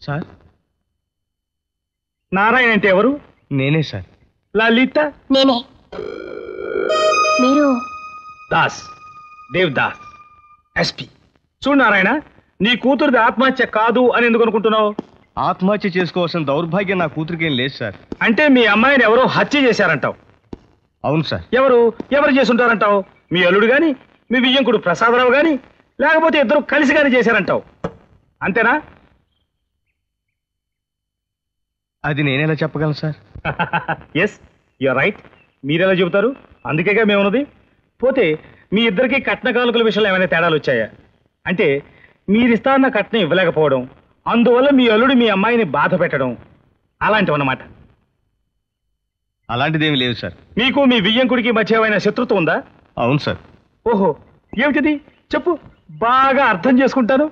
Sir Narayana అంటే ఎవరు? నేనే సార్. లలిత? నేనే. మీరు? దాస్, దేవ్ దాస్, ఎస్పీ. చూడు నారాయణ, నీ కూతురిది ఆత్మహత్య కాదు అని ఎందుకు అనుకుంటున్నావు? ఆత్మహత్య చేసుకోవాల్సిన దౌర్భాగ్యం నా కూతురికి ఏం లేదు సార్. అంటే మీ అమ్మాయిని ఎవరో హత్య చేశారంటావు? అవును సార్. ఎవరు చేసుంటారంటావు? మీ అల్లుడు గాని, మీ వియ్యంకుడు ప్రసాదరావు గాని, లేకపోతే ఇద్దరు కలిసి గాని చేశారంటావు, అంతేనా? అది నేనెలా చెప్పగలను సార్? Yes, you're right. మీరెలా చెబుతారు? అందుకేగా మేమున్నది. పోతే మీ ఇద్దరికి కట్న కానుకల విషయంలో ఏమైనా తేడాలు వచ్చాయా? అంటే మీరిస్తాన్న కట్నం ఇవ్వలేకపోవడం, అందువల్ల మీ అల్లుడు మీ అమ్మాయిని బాధ పెట్టడం, అలాంటివన్నమాట. అలాంటిదేమీ లేదు సార్. మీకు మీ వియ్యంకుడికి మధ్య ఏమైనా శత్రుత్వం ఉందా? అవును సార్. ఓహో, ఏమిటిది? చెప్పు, బాగా అర్థం చేసుకుంటాను.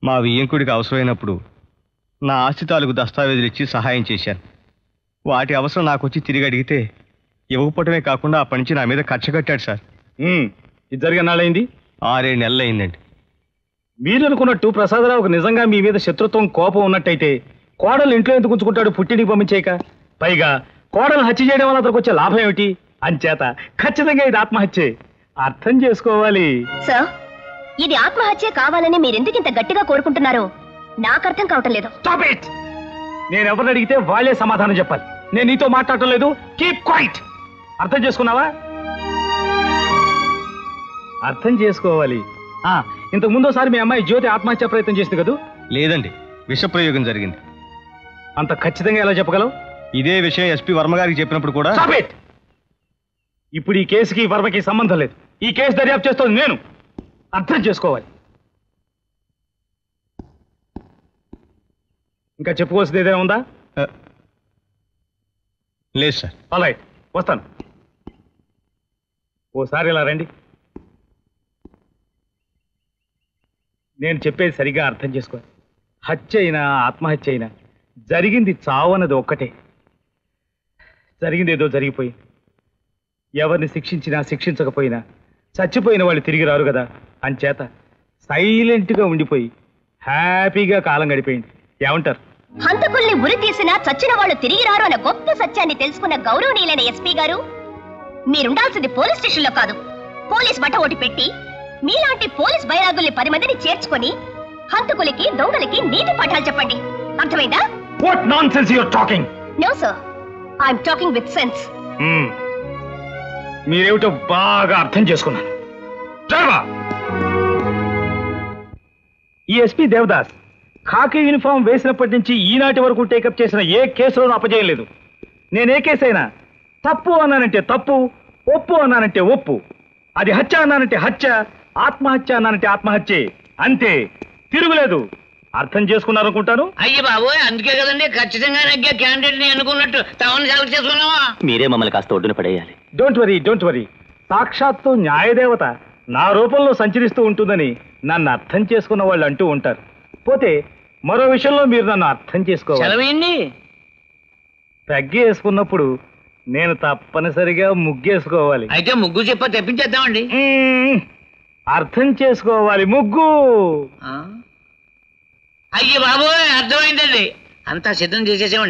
మా వియ్యంకుడికి అవసరమైనప్పుడు నా ఆస్తి తాలూకు దస్తావేజులు ఇచ్చి సహాయం చేశాను. వాటి అవసరం నాకు వచ్చి తిరిగి అడిగితే ఇవ్వకపోవటమే కాకుండా అప్పటి నుంచి నా మీద కక్ష కట్టాడు సార్. ఇది జరిగిన నాళ్ళైంది? 6-7 నెలలు అయిందండి. మీరు అనుకున్నట్టు ప్రసాదరావుకు నిజంగా మీ మీద శత్రుత్వం, కోపం ఉన్నట్టయితే కోడలు ఇంట్లో ఎందుకు ఉంచుకుంటాడు పుట్టింటికి పంపించేయక? పైగా కోడలు హత్య చేయడం వల్ల అతనికి వచ్చే లాభం ఏమిటి? అంచేత ఖచ్చితంగా ఇది ఆత్మహత్యే. అర్థం చేసుకోవాలి. సార్, ఇది ఆత్మహత్య కావాలని మీరెందుకు ఇంత గట్టిగా కోరుకుంటున్నారో నాకు అర్థం కావటం లేదు. Stop it! నేను ఎవరిని అడిగితే వాళ్ళే సమాధానం చెప్పాలి. నేను నీతో మాట్లాడటం లేదు. Keep quiet. అర్థం చేసుకున్నావా? అర్థం చేసుకోవాలి. ఇంతకు ముందోసారి మీ అమ్మాయి జ్యోతి ఆత్మహత్య ప్రయత్నం చేసింది కదూ? లేదండి, విషప్రయోగం జరిగింది. అంత ఖచ్చితంగా ఎలా చెప్పగలవు? ఇదే విషయం ఎస్పీ వర్మ గారికి చెప్పినప్పుడు కూడా. Stop it! ఇప్పుడు ఈ కేసుకి వర్మకి సంబంధం లేదు. ఈ కేసు దర్యాప్తు చేస్తోంది నేను. అర్థం చేసుకోవాలి. ఇంకా చెప్పుకోవాల్సింది ఏదైనా ఉందా? లేదు సార్. ఆల్రైట్, వస్తాను. ఓసారి ఇలా రండి. నేను చెప్పేది సరిగా అర్థం చేసుకోవాలి. హత్య అయినా ఆత్మహత్య అయినా జరిగింది చావు అన్నది ఒక్కటే. జరిగింది ఏదో జరిగిపోయి, ఎవరిని శిక్షించినా శిక్షించకపోయినా చచ్చిపోయిన వాళ్ళు తిరిగి రారు కదా. అంచేత సైలెంట్గా ఉండిపోయి హ్యాపీగా కాలం గడిపోయింది. ఏమంటారు? హంతకుల్ని ఉరి తీసినా చచ్చిన వాళ్ళు తిరిగి రారు అన్న గొప్ప సత్యాన్ని తెలుసుకున్న గౌరవనీయులైన ఎస్పీ గారు, మీరుండాల్సింది పోలీస్ స్టేషన్ లో కాదు, పోలీస్ బట్ట ఓటి పెట్టి మీలాంటి పోలీస్ బైరాగుల్ని 10 మందిని చేర్చుకొని హంతకులకి, దొంగలకి నీతి పాఠాలు చెప్పండి. అర్థమైందా? What nonsense you are talking? No sir, I am talking with sense. మీరేమిటో బాగా అర్థం చేసుకున్నాను. ఈ ఎస్పీ దేవదాస్ ఖాకీ యూనిఫామ్ వేసినప్పటి నుంచి ఈనాటి వరకు టేకప్ చేసిన ఏ కేసులోనూ అప్పజేయలేదు. నేనే కేసు అయినా తప్పు అన్నానంటే తప్పు, ఒప్పు అన్నానంటే ఒప్పు. అది హత్య అన్నానంటే హత్య, ఆత్మహత్య అన్నానంటే ఆత్మహత్యే. అంతే, తిరుగులేదు. అర్థం చేసుకున్నారనుకుంటాను. అయ్యి బాబు, అందుకే కదండి ఖచ్చితంగా నెగ్గే క్యాండిడేట్ ని అనుకున్నట్టు తమని సెలెక్ట్ చేసుకున్నావా? మీరే మమ్మల్ని కాస్త ఒడ్డున పడేయాలి. Don't worry. సాక్షాత్తు న్యాయదేవత నా రూపంలో సంచరిస్తూ ఉంటుందని నన్ను అర్థం చేసుకున్న వాళ్ళు అంటూ ఉంటారు. పోతే మరో విషయంలో మీరు నన్ను అర్థం చేసుకోవాలి. పెగ్గు వేసుకున్నప్పుడు నేను తప్పనిసరిగా ముగ్గేసుకోవాలి. అయితే ముగ్గు చెప్ప తెప్పించేద్దామండి. అర్థం చేసుకోవాలి. ముగ్గు. అయ్యి బాబు, అర్థమైందండి. అంతా సిద్ధం చేసేసేవాడి.